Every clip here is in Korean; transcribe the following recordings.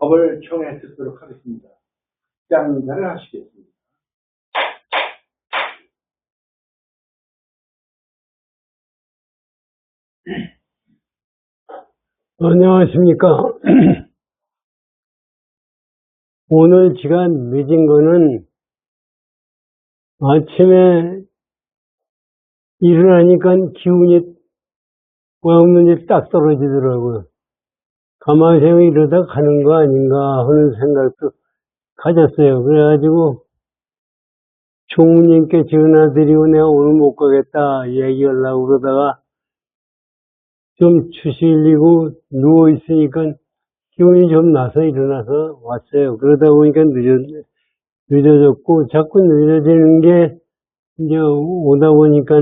법을 청해 듣도록 하겠습니다. 장자를 하시겠습니다. 안녕하십니까. 오늘 시간 늦은 거는 아침에 일어나니까 기운이 왜 없는지 딱 떨어지더라고요. 가만히 생각해 이러다 가는 거 아닌가 하는 생각도 가졌어요. 그래가지고 총무님께 전화드리고 내가 오늘 못 가겠다 얘기하려고 그러다가 좀 추실리고 누워있으니까 기운이 좀 나서 일어나서 왔어요. 그러다 보니까 늦어졌고 자꾸 늦어지는 게 이제 오다 보니까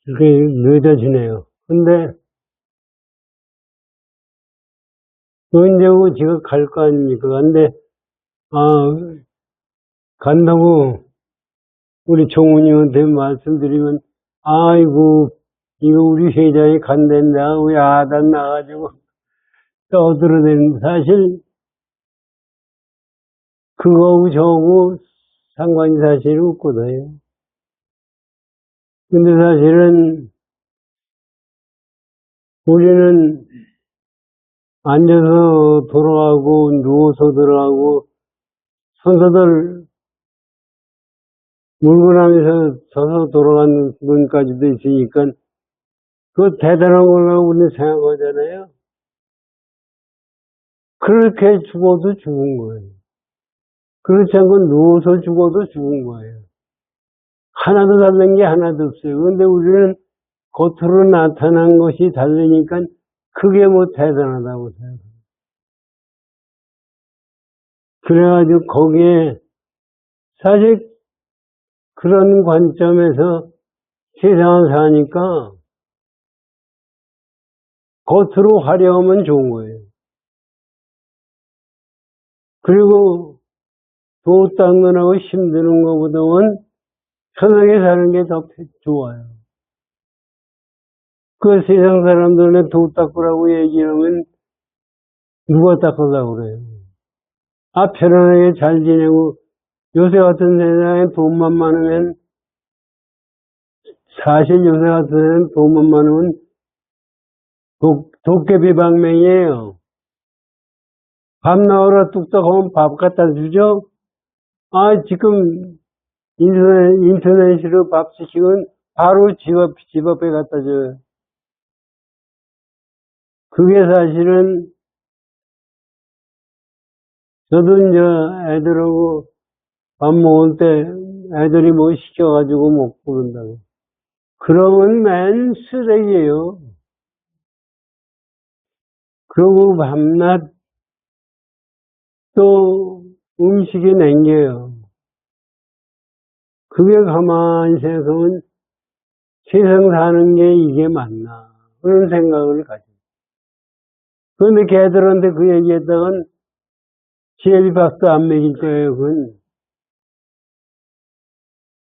이렇게 늦어지네요. 근데 언제고 제가 갈 거 아닙니까? 근데 간다고 우리 총무님한테 말씀드리면 아이고 이거 우리 회장이 간댄다 왜 야단 나가지고 떠들어대는 사실 그거하고 저하고 상관이 사실 없거든요. 근데 사실은 우리는 앉아서 돌아가고 누워서 들어가고 선사들 물구나무에서 서서 돌아가는 분까지도 있으니까 그거 대단한 걸로 우리는 생각하잖아요. 그렇게 죽어도 죽은 거예요. 그렇지 않고 누워서 죽어도 죽은 거예요. 하나도 다른 게 하나도 없어요. 그런데 우리는 겉으로 나타난 것이 다르니까 그게 뭐 대단하다고 생각해요. 그래가지고 거기에 사실 그런 관점에서 세상을 사니까 겉으로 화려하면 좋은 거예요. 그리고 도 닦느라고 힘드는 것보다는 편하게 사는 게 더 좋아요. 그 세상 사람들은 도 닦으라고 얘기하면 누가 닦으려고 그래요? 편안하게 잘 지내고 요새 같은 세상에 돈만 많으면 사실 요새 같은 세상에 돈만 많으면 도깨비 방맹이에요. 밥 나오라 뚝딱 하면 밥 갖다 주죠? 지금 인터넷으로 밥 시키면 바로 집 앞에 갖다 줘요. 그게 사실은 저도 이제 애들하고 밥 먹을 때 애들이 뭐 시켜가지고 먹고 그런다고. 그러면 맨 쓰레기예요. 그러고 밤낮 또 음식이 냉겨요. 그게 가만히 생각하면 세상 사는 게 이게 맞나 그런 생각을 가져요. 그런데 걔들한테 그 얘기했다간 제비밥도 안 먹일 거예요. 그건.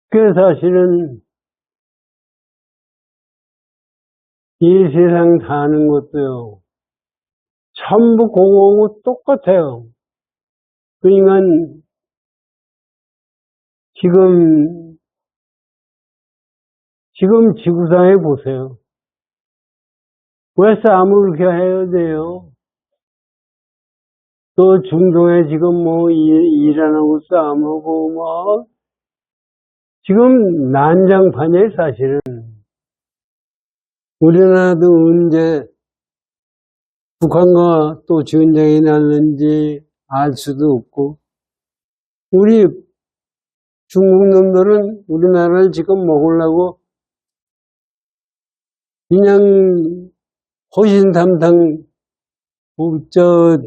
그 사실은 이 세상 사는 것도요. 전부 공허하고 똑같아요. 그러니까 지금 지구상에 보세요. 왜 싸움을 그렇게 해야 돼요? 또 중동에 지금 뭐 일 안 하고 싸움하고 뭐 지금 난장판이에요 사실은. 우리나라도 언제 북한과 또 전쟁이 났는지 알 수도 없고 우리 중국 놈들은 우리나라를 지금 먹으려고 그냥 호신탐탐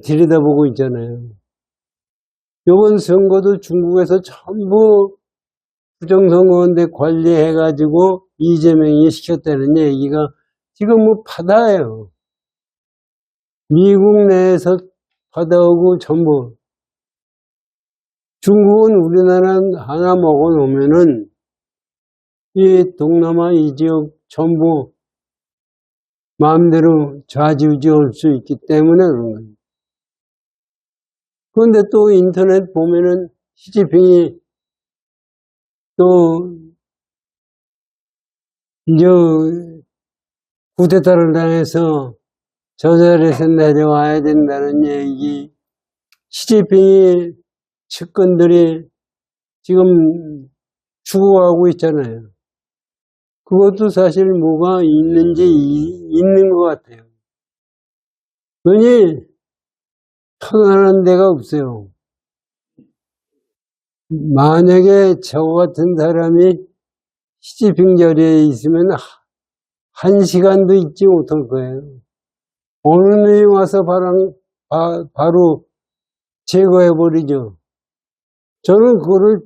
들여다보고 있잖아요. 이번 선거도 중국에서 전부 부정선거인데 관리해가지고 이재명이 시켰다는 얘기가 지금 뭐 파다예요. 미국 내에서 파다오고 전부. 중국은 우리나라 하나 먹어놓으면은 이 동남아 이 지역 전부 마음대로 좌지우지할 수 있기 때문에 그런 거예요. 그런데 또 인터넷 보면은 시진핑이 또, 쿠데타를 당해서 저 자리에서 내려와야 된다는 얘기, 시진핑이 측근들이 지금 추구하고 있잖아요. 그것도 사실 뭐가 있는지 있는 것 같아요. 그러니 편안한 데가 없어요. 만약에 저 같은 사람이 시진핑 자리에 있으면 한 시간도 있지 못할 거예요. 어느 놈이 와서 바로 제거해버리죠. 저는 그거를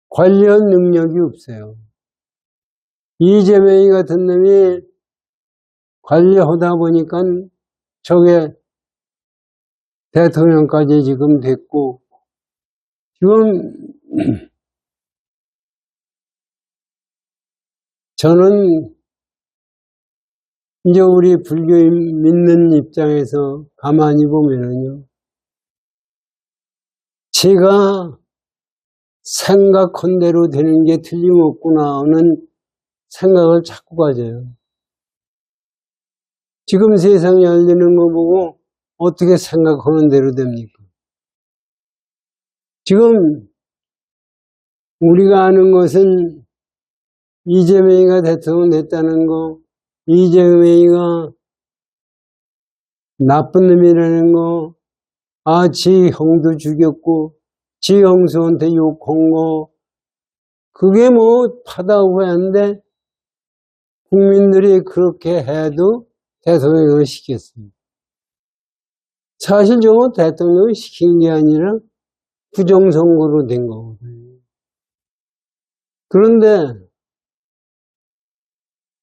관리할 능력이 없어요. 이재명이 같은 놈이 관리하다 보니까 저게 대통령까지 지금 됐고, 지금 저는 이제 우리 불교 믿는 입장에서 가만히 보면은요, 제가 생각한 대로 되는 게 틀림없구나 하는 생각을 자꾸 가져요. 지금 세상이 열리는 거 보고 어떻게 생각하는 대로 됩니까? 지금 우리가 아는 것은 이재명이가 대통령 됐다는 거, 이재명이가 나쁜 놈이라는 거, 지 형도 죽였고, 지 형수한테 욕한 거, 그게 뭐 파다고 하는데, 국민들이 그렇게 해도 대통령을 시켰습니다. 사실 저거 대통령을 시킨 게 아니라 부정선거로 된 거거든요. 그런데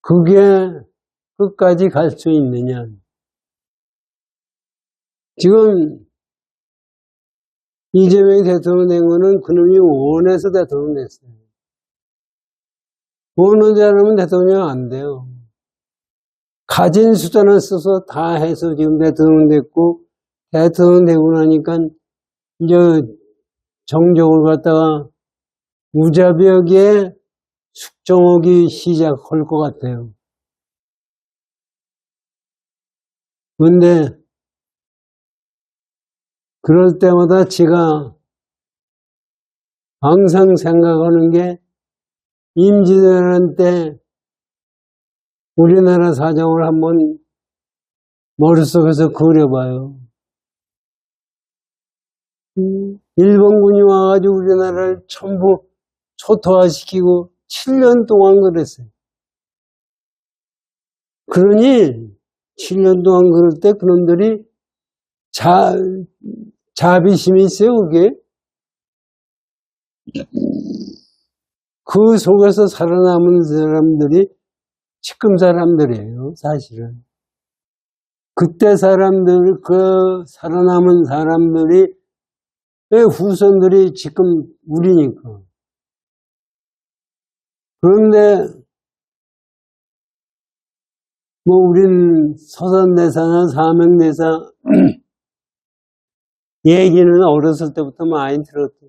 그게 끝까지 갈 수 있느냐. 지금 이재명이 대통령 된 거는 그놈이 원해서 대통령 됐어요. 원하지 않으면 대통령 안 돼요. 가진 수단을 써서 다 해서 지금 대통령 됐고, 대통령 되고 나니까 이제 정적을 갖다가 무자비하게 숙정하기 시작할 것 같아요. 그런데 그럴 때마다 제가 항상 생각하는 게 임진왜란 때 우리나라 사정을 한번 머릿속에서 그려봐요. 일본군이 와가지고 우리나라를 전부 초토화시키고 7년 동안 그랬어요. 그러니 7년 동안 그럴 때 그놈들이 자비심이 있어요, 그게. 그 속에서 살아남은 사람들이 지금 사람들이에요, 사실은. 그때 사람들, 그 살아남은 사람들이 후손들이 지금 우리니까. 그런데 뭐 우린 서산대사나 사명대사 얘기는 어렸을 때부터 많이 들었죠.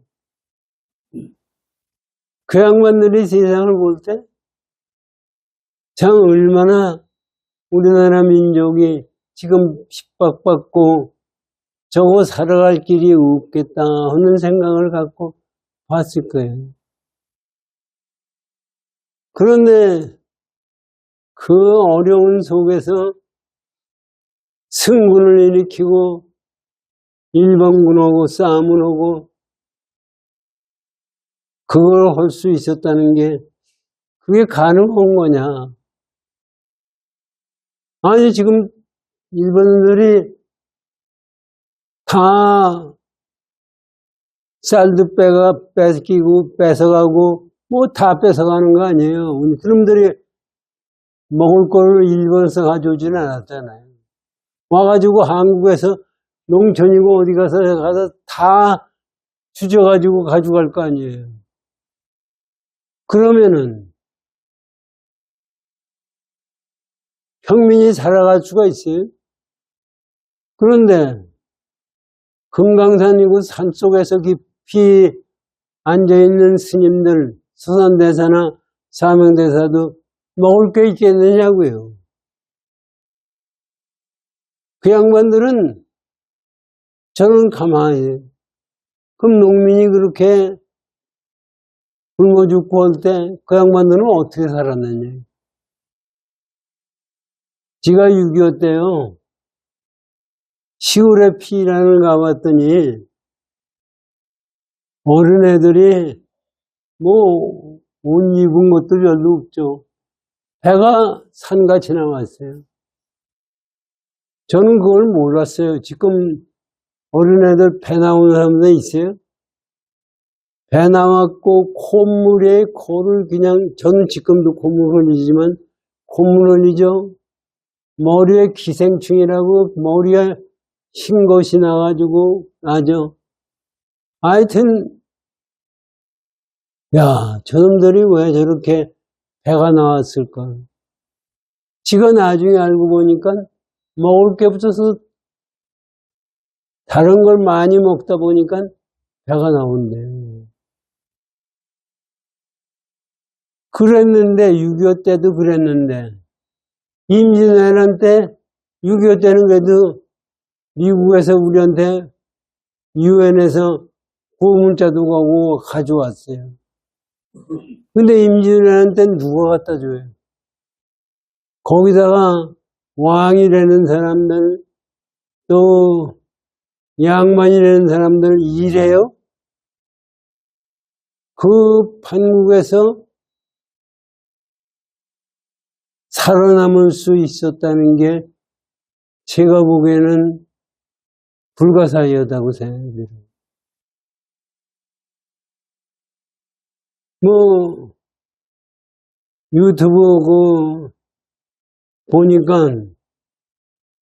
그 양반들이 세상을 볼 때 참 얼마나 우리나라 민족이 지금 핍박받고 저거 살아갈 길이 없겠다 하는 생각을 갖고 봤을 거예요. 그런데 그 어려운 속에서 승군을 일으키고 일본군하고 싸움을 하고 그걸 할 수 있었다는 게 그게 가능한 거냐. 아니 지금 일본인들이 다 쌀도 뺏기고 뺏어가고 뭐 다 뺏어가는 거 아니에요. 그놈들이 먹을 걸 일본에서 가져오지는 않았잖아요. 와가지고 한국에서 농촌이고 어디 가서 다 주져가지고 가져갈 거 아니에요. 그러면은 평민이 살아갈 수가 있어요. 그런데 금강산이고 산속에서 깊이 앉아있는 스님들, 수산대사나 사명대사도 먹을 게 있겠느냐고요. 그 양반들은 저는 가만히, 그럼 농민이 그렇게 굶어 죽고 할 때 그 양반들은 어떻게 살았느냐. 제가 6.25 때요, 시골에 피난을 가봤더니 어린애들이 뭐 옷 입은 것도 별로 없죠. 배가 산같이 나왔어요. 저는 그걸 몰랐어요. 지금 어린애들 배 나오는 사람들 있어요? 배 나왔고 콧물에 코를 그냥, 저는 지금도 콧물 흘리지만 콧물 흘리죠. 머리에 기생충이라고 머리에 흰 것이 나가지고 나죠. 하여튼 야, 저놈들이 왜 저렇게 배가 나왔을까? 지가 나중에 알고 보니까 먹을 게 없어서 다른 걸 많이 먹다 보니까 배가 나온대. 그랬는데 6.25 때도 그랬는데 임진왜란 때 6.25 때는 그래도 미국에서 우리한테 유엔에서 구호문자도 가고 가져왔어요. 근데 임진왜란 때는 누가 갖다 줘요? 거기다가 왕이라는 사람들, 또 양반이라는 사람들 일해요? 그 판국에서 살아남을 수 있었다는 게 제가 보기에는 불가사의하다고 생각해요. 뭐 유튜브 보니까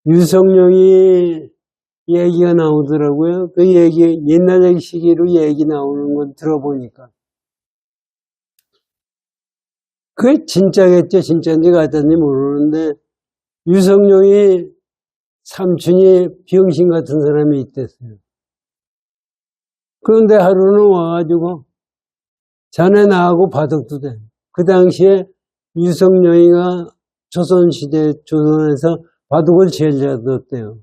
유성룡이 얘기가 나오더라고요. 그 얘기, 옛날 시기로 얘기 나오는 건 들어보니까. 그게 진짜겠죠? 진짜인지 가짜인지 모르는데, 유성룡이 삼촌이 병신 같은 사람이 있댔어요. 그런데 하루는 와가지고, 자네 나하고 바둑도 돼. 그 당시에 유성룡이가 조선시대, 조선에서 바둑을 제일 잘뒀대요.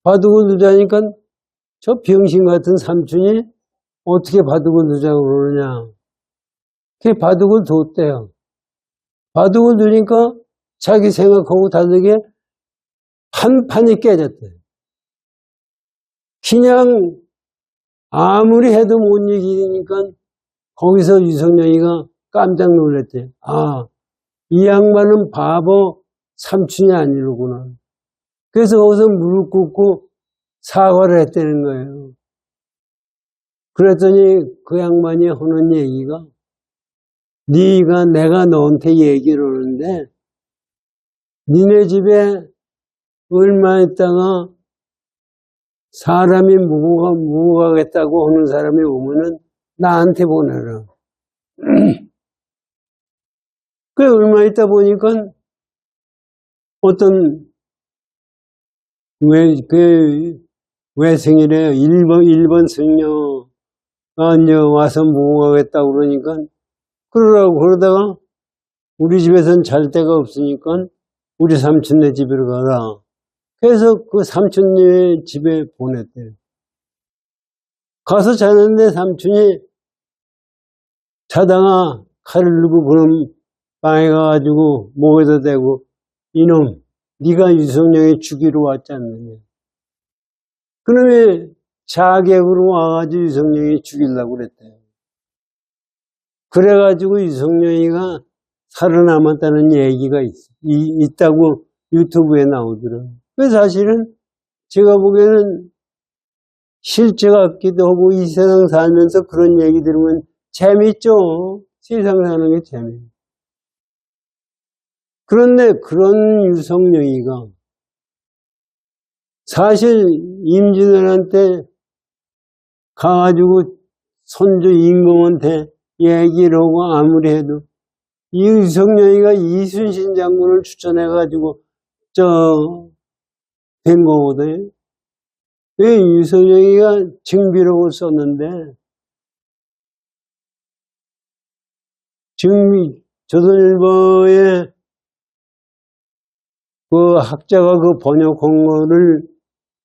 바둑을 두자니까 저 병신 같은 삼촌이 어떻게 바둑을 두자고 그러느냐. 그 바둑을 뒀대요. 바둑을 두니까 자기 생각하고 다르게 한 판이 깨졌대요. 그냥 아무리 해도 못 이기니까 거기서 유성룡이가 깜짝 놀랐대요. 아, 이 양반은 바보 삼촌이 아니로구나. 그래서 거기서 무릎 꿇고 사과를 했다는 거예요. 그랬더니 그 양반이 하는 얘기가, 네가 내가 너한테 얘기를 하는데 니네 집에 얼마 있다가 사람이 묵고 가겠다고 하는 사람이 오면은 나한테 보내라. 그 얼마 있다 보니까 어떤 외생이래요. 일본 승려가 이제 와서 묵고 가겠다고 그러니까 그러다가 우리 집에서는 잘 데가 없으니까 우리 삼촌네 집으로 가라. 그래서 그 삼촌네 집에 보냈대요. 가서 자는데 삼촌이 자다가 칼을 들고 그럼 방에 가가지고 목에다 대고 이놈 네가 유성룡이 죽이러 왔지 않느냐. 그놈이 자객으로 와가지고 유성룡이 죽이려고 그랬대요. 그래가지고 유성룡이가 살아남았다는 얘기가 있다고 유튜브에 나오더라고요. 그래서 사실은 제가 보기에는 실제 같기도 하고 이 세상 살면서 그런 얘기 들으면 재밌죠. 세상 사는 게 재미있어요. 그런데 그런 유성룡이가 사실 임진왜란 때 가가지고 손주 임금한테 얘기를 하고 아무리 해도 이 유성룡이가 이순신 장군을 추천해가지고 된 거거든요. 유선영이가 증비록을 썼는데, 조선일보에 그 학자가 그 번역한 거를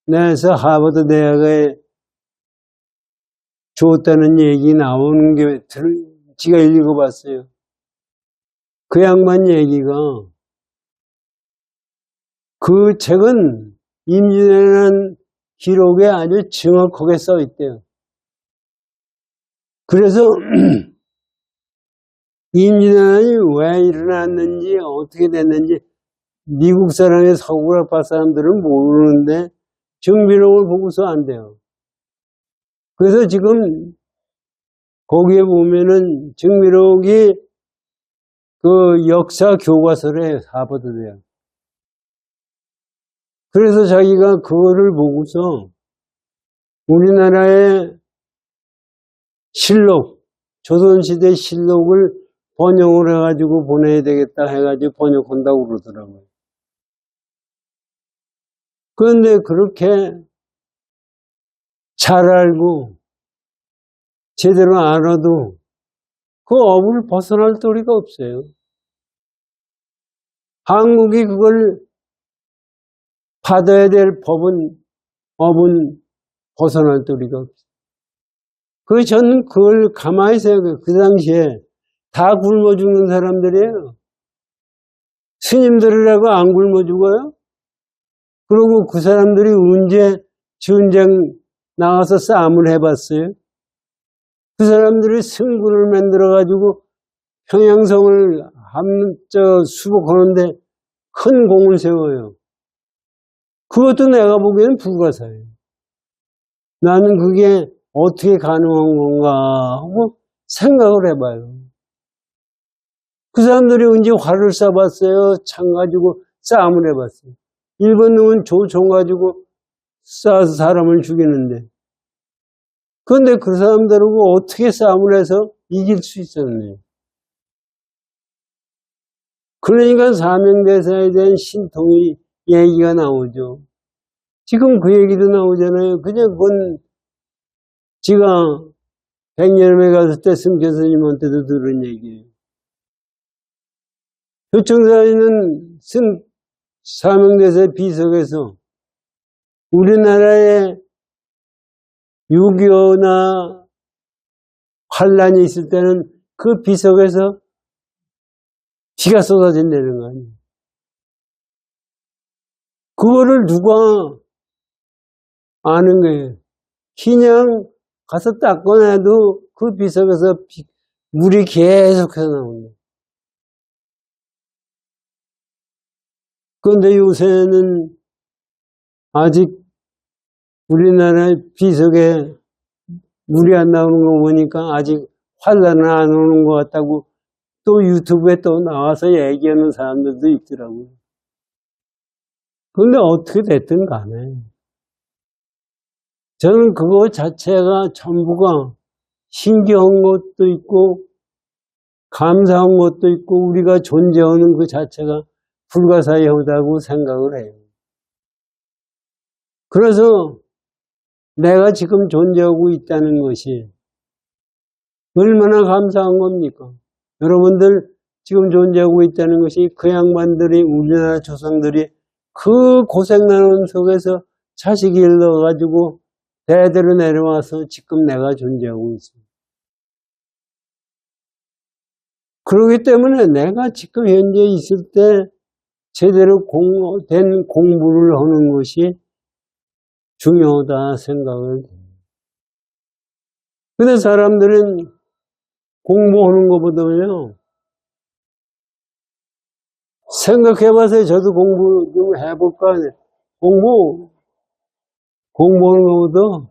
내서 하버드 대학에 줬다는 얘기 나오는 게, 지가 읽어봤어요. 그 양반 얘기가, 그 책은 임진왜란 기록에 아주 정확하게 써 있대요. 그래서 임진왜란이 왜 일어났는지 어떻게 됐는지 미국 사람의 서구학파 사람들은 모르는데 정비록을 보고서 안 돼요. 그래서 지금 거기에 보면은 정비록이 그 역사 교과서래, 하버드 대학. 그래서 자기가 그거를 보고서 우리나라의 실록, 조선시대 실록을 번역을 해가지고 보내야 되겠다 해가지고 번역한다고 그러더라고요. 그런데 그렇게 잘 알고 제대로 알아도 그 업을 벗어날 도리가 없어요. 한국이 그걸 받아야 될 업은 벗어날 도리가 없어요. 저는 그걸 가만히 생각해요. 그 당시에 다 굶어 죽는 사람들이에요. 스님들이라고 안 굶어 죽어요? 그리고 그 사람들이 언제 전쟁 나가서 싸움을 해봤어요? 그 사람들이 승군을 만들어가지고 평양성을 수복하는데 큰 공을 세워요. 그것도 내가 보기에는 불가사예요. 나는 그게 어떻게 가능한 건가 하고 생각을 해봐요. 그 사람들이 언제 활을 쏴봤어요? 창 가지고 싸움을 해봤어요. 일본 놈은 총 가지고 쏴서 사람을 죽이는데. 그런데 그 사람들하고 어떻게 싸움을 해서 이길 수 있었네요. 그러니까 사명대사에 대한 신통이 얘기가 나오죠. 지금 그 얘기도 나오잖아요. 그냥 그건 지가 백년에 갔을 때 승 교수님한테도 들은 얘기예요. 표청사에는 사명대사 비석에서 우리나라에 6.25나 환란이 있을 때는 그 비석에서 피가 쏟아진다는 거 아니에요. 그거를 누가 아는 거예요. 그냥 가서 닦아내도 그 비석에서 물이 계속해서 나옵니다. 그런데 요새는 아직 우리나라 비석에 물이 안 나오는 거 보니까 아직 환란은 안 오는 것 같다고 또 유튜브에 또 나와서 얘기하는 사람들도 있더라고요. 그런데 어떻게 됐든 간에 저는 그거 자체가 전부가 신기한 것도 있고 감사한 것도 있고 우리가 존재하는 그 자체가 불가사의하다고 생각을 해요. 그래서 내가 지금 존재하고 있다는 것이 얼마나 감사한 겁니까? 여러분들 지금 존재하고 있다는 것이 그 양반들이 우리나라 조상들이 그 고생나눔 속에서 자식 일러가지고 대대로 내려와서 지금 내가 존재하고 있습니다. 그렇기 때문에 내가 지금 현재 있을 때 제대로 된 공부를 하는 것이 중요하다 생각을 해요. 근데 사람들은 공부하는 것보다요, 생각해봐서 저도 공부 좀 해볼까. 공부하는 것보다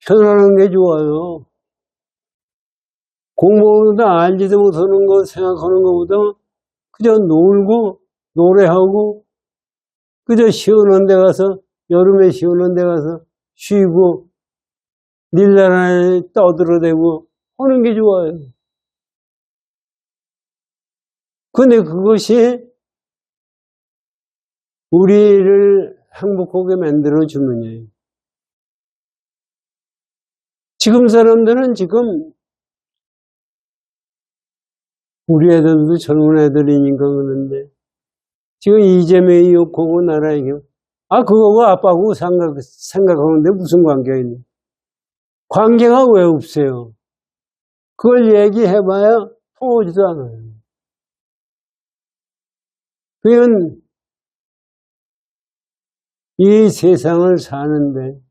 편안한 게 좋아요. 공부하는 것보다 알지도 못하는 거 생각하는 것보다 그저 놀고, 노래하고, 그저 시원한 데 가서, 여름에 시원한 데 가서 쉬고, 밀나라에 떠들어대고 하는 게 좋아요. 근데 그것이 우리를 행복하게 만들어주느냐. 지금 사람들은 지금 우리 애들도 젊은 애들이니까 그러는데 지금 이재명이 욕하고 나라 얘기하고 그거하고 아빠하고 생각하는데 무슨 관계가 있냐. 관계가 왜 없어요? 그걸 얘기해봐야 통하지도 않아요. 그건 이 세상을 사는데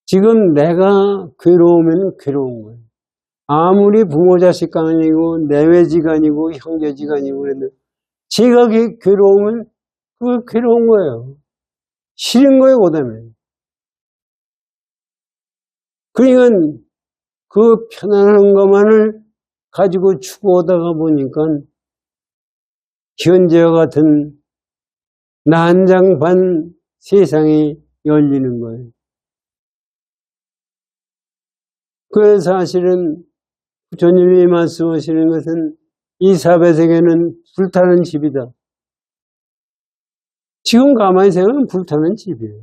지금 내가 괴로우면 괴로운 거예요. 아무리 부모 자식간이고 내외지간이고 형제지간이고 그래도 제가 괴로우면 그거 괴로운 거예요. 싫은 거예요, 그다음에. 그러니까 그 편안한 것만을 가지고 추구하다가 보니까 현재와 같은 난장판 세상이 열리는 거예요. 그래서 사실은 부처님이 말씀하시는 것은 이 사배세계는 불타는 집이다. 지금 가만히 생각하면 불타는 집이에요.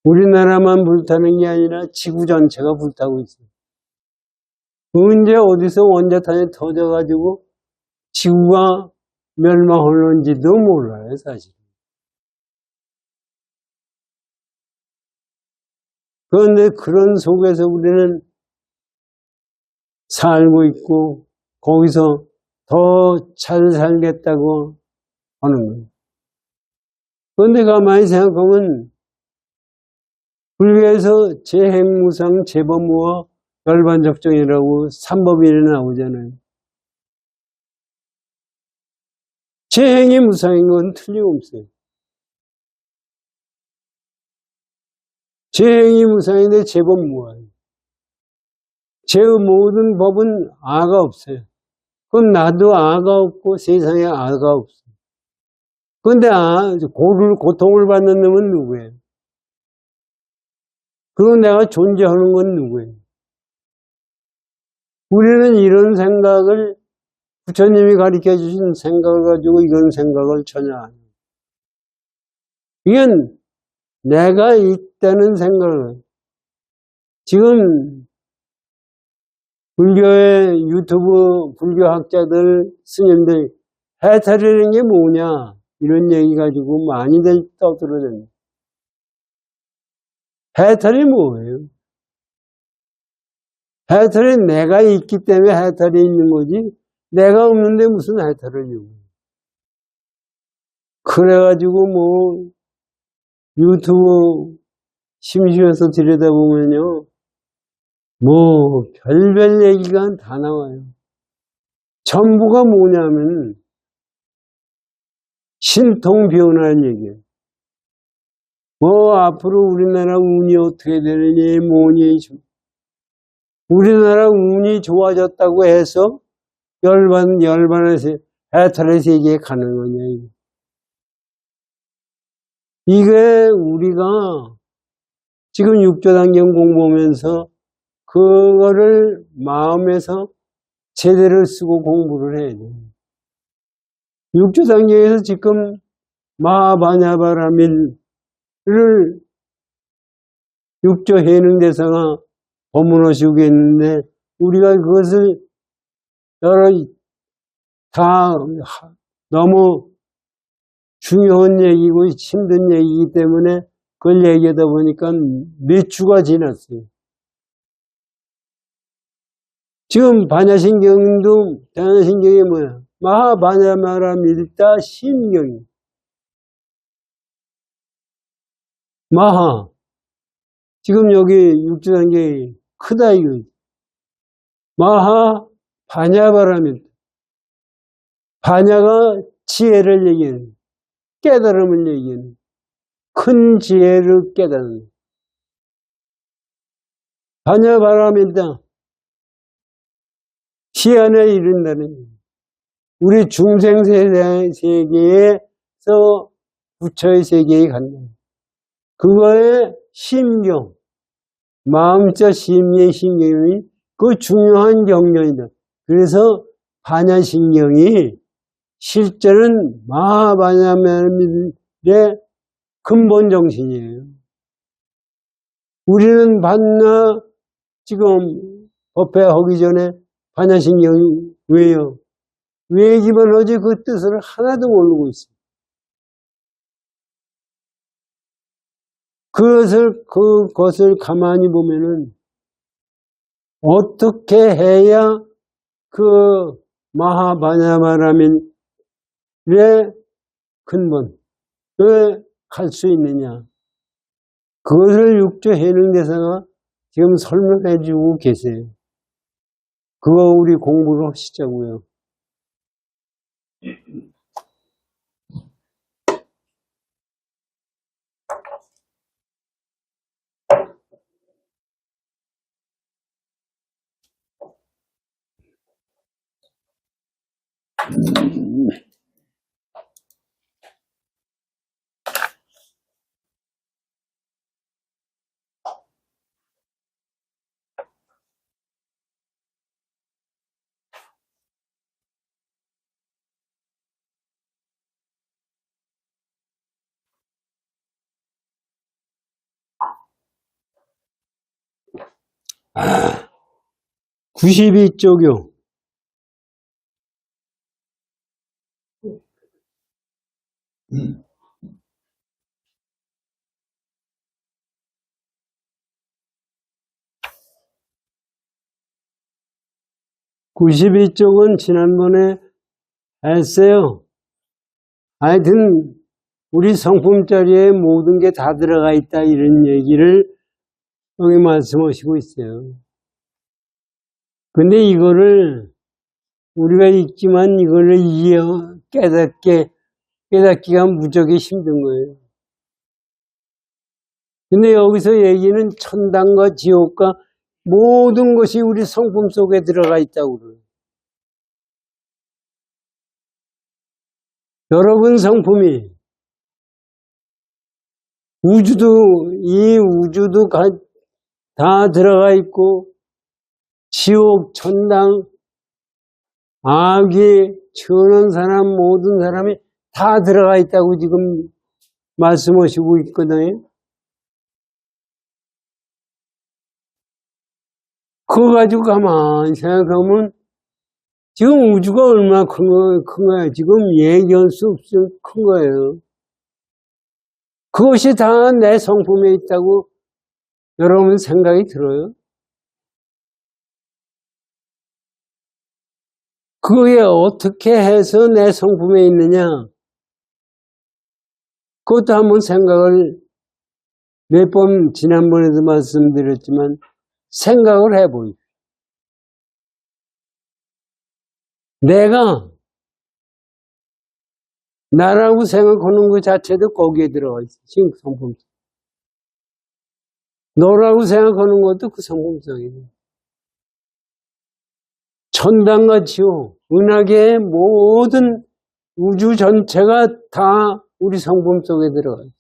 우리나라만 불타는 게 아니라 지구 전체가 불타고 있어요. 언제 어디서 원자탄이 터져가지고 지구가 멸망하는지도 몰라요, 사실. 그런데 그런 속에서 우리는 살고 있고 거기서 더 잘 살겠다고 하는 거예요. 그런데 가만히 생각하면 불교에서 재행무상 재범무와 열반적정이라고 3법인에 나오잖아요. 재행이 무상인 건 틀림없어요. 재행이 무상인데 재범 무아예요. 제의 모든 법은 아가 없어요. 그럼 나도 아가 없고 세상에 아가 없어요. 그런데 고통을 받는 놈은 누구예요? 그리고 내가 존재하는 건 누구예요? 우리는 이런 생각을 부처님이 가르쳐 주신 생각을 가지고 이런 생각을 전혀 안 해요. 이건 내가 있다는 생각을 지금 불교의 유튜브 불교학자들 스님들 해탈이라는 게 뭐냐 이런 얘기 가지고 많이들 떠들어댄다. 해탈이 뭐예요? 해탈이 내가 있기 때문에 해탈이 있는 거지 내가 없는데 무슨 해탈을 이루고. 그래가지고 뭐 유튜브 심심해서 들여다보면요 뭐 별별 얘기가 다 나와요. 전부가 뭐냐면 신통 변화는 얘기예요. 뭐 앞으로 우리나라 운이 어떻게 되느니 뭐니 우리나라 운이 좋아졌다고 해서 열반에서 해탈의 세계에 가는 거냐. 이게 우리가 지금 육조단경 공부하면서 그거를 마음에서 제대로 쓰고 공부를 해야 돼요. 육조단경에서 지금 마하바냐바라밀을 육조 해능대사가 법문하시고 있는데 우리가 그것을 다 너무 중요한 얘기고 힘든 얘기이기 때문에 그걸 얘기하다 보니까 몇 주가 지났어요. 지금 반야신경도 반야신경이 뭐야? 마하바냐마라밀다 신경이. 마하. 지금 여기 육조단경이 크다 이거. 마하 바냐바라밀. 바냐가 지혜를 얘기해요. 깨달음을 얘기하는 큰 지혜를 깨닫는 바냐바라밀다 시안에 이른다는 우리 중생 세계에서 부처의 세계에 간다. 그거의 심경 마음자 심리의 신경이 그 중요한 경련이다. 그래서 반야신경이 실제는 마하바냐밀의 근본 정신이에요. 우리는 반야 지금 법회하기 전에 반야신경이 왜요? 왜기만 하지 그 뜻을 하나도 모르고 있어요. 그것을 가만히 보면은 어떻게 해야 그 마하바냐마라민의 근본에 갈 수 있느냐. 그것을 육조 해능대사가 지금 설명해 주고 계세요. 그거 우리 공부를 하시자고요. 아, 92쪽이요. (92쪽은) 지난번에 했어요. 하여튼 우리 성품자리에 모든 게 다 들어가 있다 이런 얘기를 여기 말씀하시고 있어요. 근데 이거를 우리가 읽지만 이거를 깨닫기가 무척이 힘든 거예요. 근데 여기서 얘기는 천당과 지옥과 모든 것이 우리 성품 속에 들어가 있다고 그래요. 여러분 성품이 이 우주도 다 들어가 있고 지옥, 천당, 악이, 천한 사람, 모든 사람이 다 들어가 있다고 지금 말씀하시고 있거든요. 그거 가지고 가만히 생각하면 지금 우주가 얼마나 큰 거예요. 지금 얘기할 수 없이 큰 거예요. 그것이 다 내 성품에 있다고 여러분 생각이 들어요? 그게 어떻게 해서 내 성품에 있느냐? 그것도 한번 생각을 몇 번 지난번에도 말씀드렸지만 생각을 해보십시오. 내가 나라고 생각하는 것 자체도 거기에 들어가 있어. 지금 성품. 너라고 생각하는 것도 그 성품성이에요. 천당과 지옥, 은하계의 모든 우주 전체가 다 우리 성품 속에 들어가 있어요.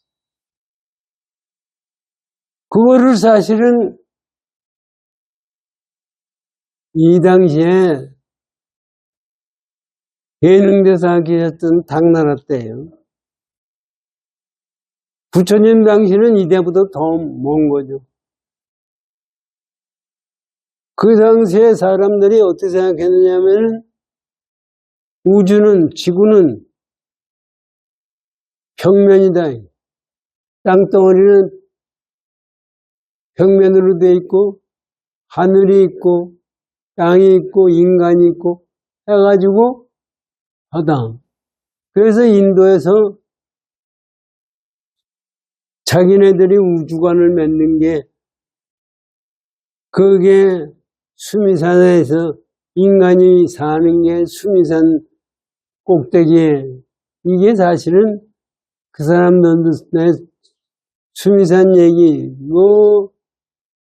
그거를 사실은 이 당시에 예능대사 계셨던 당나라 때예요. 부처님 당시는 이때보다 더 먼 거죠. 그 당시에 사람들이 어떻게 생각했느냐면 우주는, 지구는 평면이다. 땅덩어리는 평면으로 돼 있고 하늘이 있고 땅이 있고 인간이 있고 해가지고 하다. 그래서 인도에서 자기네들이 우주관을 맺는 게 그게 수미산에서 인간이 사는 게 수미산 꼭대기에 이게 사실은 그 사람들의 수미산 얘기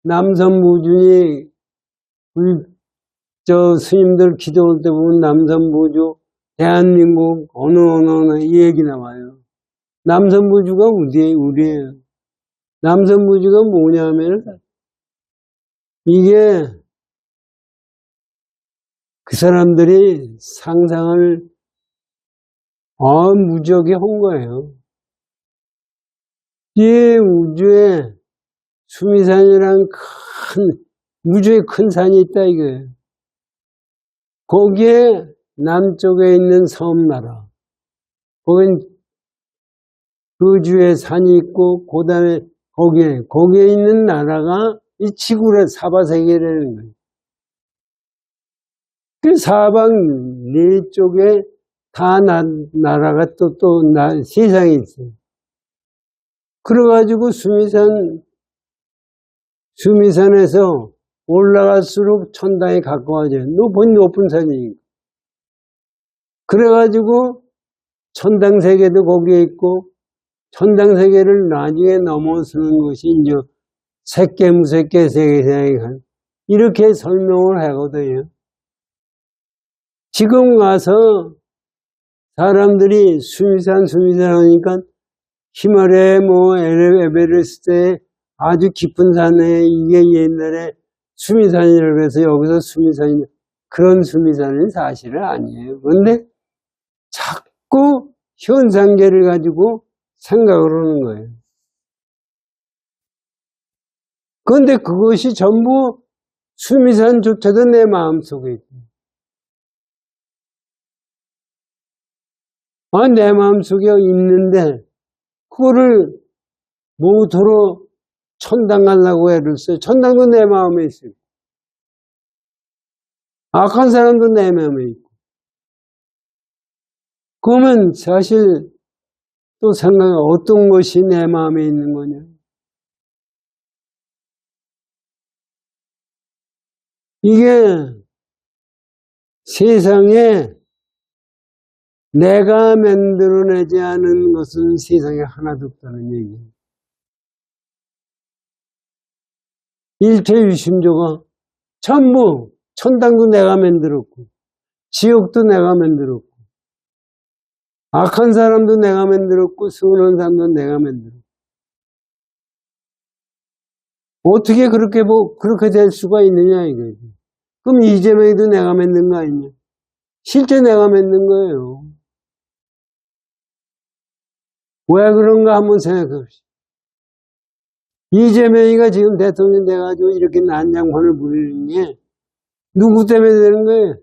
남선무준이 우리 저 스님들 기도할 때 보면 남선무주 대한민국 어느 이 얘기 나와요. 남선무주가 우리예요. 남선무주가 뭐냐면 이게 그 사람들이 상상을 무지하게 한 거예요. 이 우주에 수미산이란 우주에 큰 산이 있다 이거예요. 거기에 남쪽에 있는 섬나라. 거긴 그 주에 산이 있고, 그 다음에 거기에 있는 나라가 이 지구의 사바세계라는 거예요. 그 사방 네 쪽에 다 나라가 세상에 있어요. 그래가지고 수미산에서 올라갈수록 천당에 가까워져요. 높은 산이니까. 그래가지고 천당세계도 거기에 있고, 천당세계를 나중에 넘어서는 것이 이제 색계, 무색계, 세계상에 간 이렇게 설명을 하거든요. 지금 가서 사람들이 수미산 하니까 히말라야 에베레스트에 아주 깊은 산에 이게 옛날에 수미산이라고 해서 여기서 수미산이 그런 수미산은 사실은 아니에요. 그런데 자꾸 현상계를 가지고 생각을 하는 거예요. 그런데 그것이 전부 수미산조차도 내 마음속에 있고, 내 마음속에 있는데 그거를 모토로 천당 가려고 애를 써요. 천당도 내 마음에 있어요. 악한 사람도 내 마음에 있고. 그러면 사실 또 생각해 어떤 것이 내 마음에 있는 거냐. 이게 세상에 내가 만들어내지 않은 것은 세상에 하나도 없다는 얘기예요. 일체유심조가 전부 천당도 내가 만들었고 지옥도 내가 만들었고 악한 사람도 내가 만들었고 선한 사람도 내가 만들었고 어떻게 그렇게 될 수가 있느냐 이거지. 그럼 이재명이도 내가 만든 거 아니냐? 실제 내가 만든 거예요. 왜 그런가 한번 생각해 봅시다. 이재명이가 지금 대통령 돼가지고 이렇게 난장판을 부리는 게 누구 때문에 되는 거예요?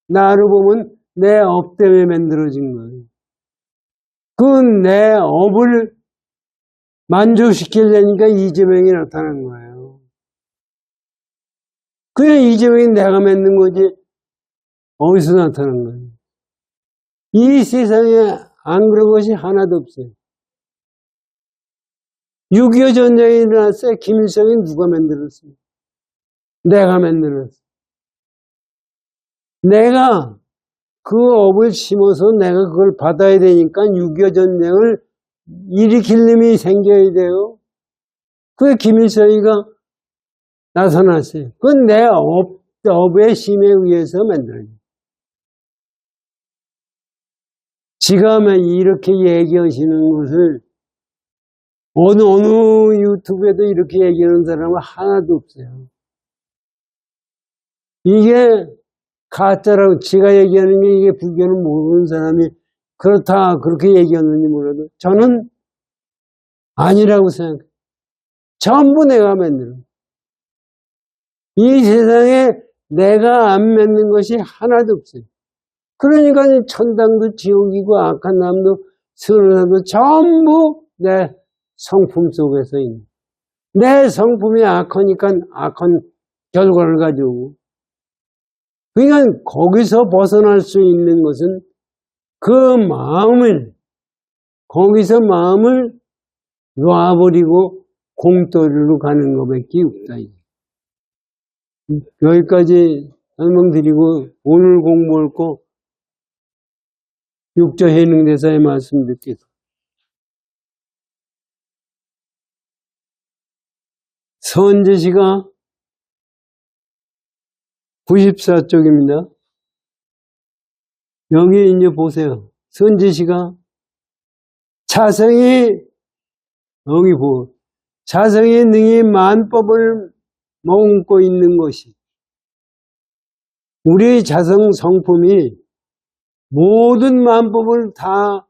나를 보면 내 업 때문에 만들어진 거예요. 그 내 업을 만족시키려니까 이재명이 나타난 거예요. 그냥 이재명이 내가 만든 거지 어디서 나타난 거예요? 이 세상에 안 그런 것이 하나도 없어요. 6.25 전쟁이 일어났어요. 김일성이 누가 만들었어요? 내가 만들었어요. 내가 그 업을 심어서 내가 그걸 받아야 되니까 6.25 전쟁을 일으킬 놈이 생겨야 돼요. 그게 김일성이가 나타났어요. 그건 내 업의 심에 의해서 만들어요. 지금 이렇게 얘기하시는 것을 어느 유튜브에도 이렇게 얘기하는 사람은 하나도 없어요. 이게 가짜라고 지가 얘기하는 게 이게 불교는 모르는 사람이 그렇다 그렇게 얘기하는지 몰라도 저는 아니라고 생각해요. 전부 내가 만들어. 이 세상에 내가 안 만든 것이 하나도 없어요. 그러니까 천당도 지옥이고 악한 남도 선한 남도 전부 내 성품 속에서 있는. 내 성품이 악하니까 악한 결과를 가지고. 그러니까 거기서 벗어날 수 있는 것은 거기서 마음을 놔버리고 공돌이로 가는 것밖에 없다. 여기까지 설명드리고 오늘 공부할 거 육조해능대사의 말씀 듣겠습니다. 선제시가 94쪽입니다. 여기 이제 보세요. 선제시가 자성이 능히 만법을 머금고 있는 것이 우리 자성 성품이 모든 만법을 다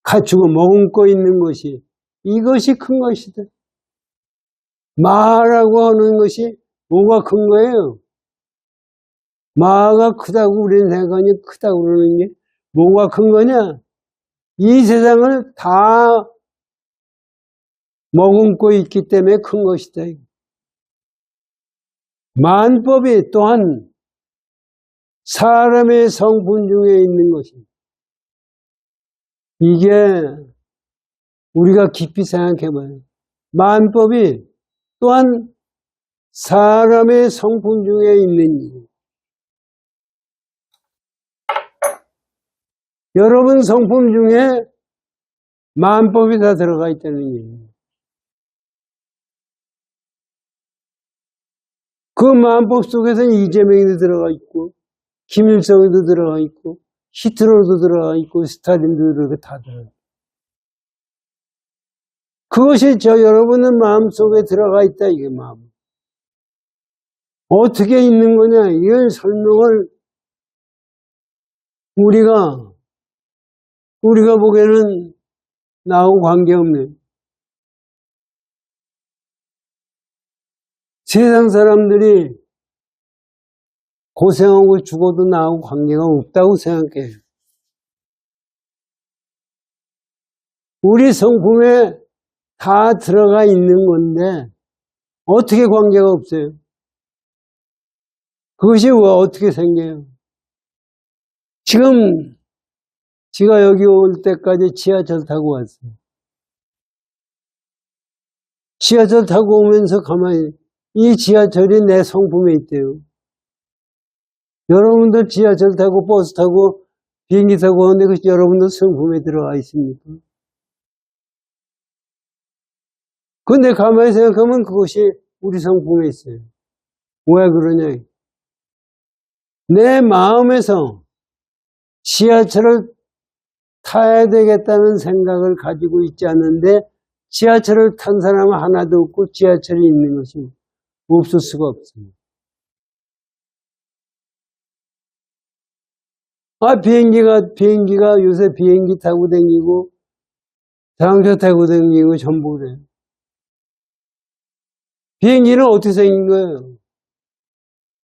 갖추고 머금고 있는 것이 이것이 큰 것이다. 마라고 하는 것이 뭐가 큰 거예요? 마가 크다고 우리는 생각하니 크다고 그러는 게 뭐가 큰 거냐? 이 세상을 다 머금고 있기 때문에 큰 것이다. 만법이 또한 사람의 성품 중에 있는 것입니다. 이게 우리가 깊이 생각해 봐요. 만법이 또한 사람의 성품 중에 있는 일. 여러분 성품 중에 만법이 다 들어가 있다는 얘기예요. 그 만법 속에서는 이재명이도 들어가 있고, 김일성도 들어가 있고, 히틀러도 들어가 있고, 스탈린도 들어가 다 들어가 있고. 그것이 여러분의 마음속에 들어가 있다, 이게 마음. 어떻게 있는 거냐, 이걸 설명을 우리가 보기에는 나하고 관계없네. 세상 사람들이 고생하고 죽어도 나하고 관계가 없다고 생각해요. 우리 성품에 다 들어가 있는 건데 어떻게 관계가 없어요? 그것이 어떻게 생겨요? 지금 제가 여기 올 때까지 지하철 타고 왔어요. 지하철 타고 오면서 가만히 이 지하철이 내 성품에 있대요. 여러분들 지하철 타고 버스 타고 비행기 타고 오는데 그것이 여러분들 성품에 들어가 있습니까? 근데 가만히 생각하면 그것이 우리 성품에 있어요. 왜 그러냐? 내 마음에서 지하철을 타야 되겠다는 생각을 가지고 있지 않는데 지하철을 탄 사람은 하나도 없고 지하철이 있는 것이 없을 수가 없습니다. 비행기가 요새 비행기 타고 다니고 자동차 타고 다니고 전부 그래요. 비행기는 어떻게 생긴 거예요?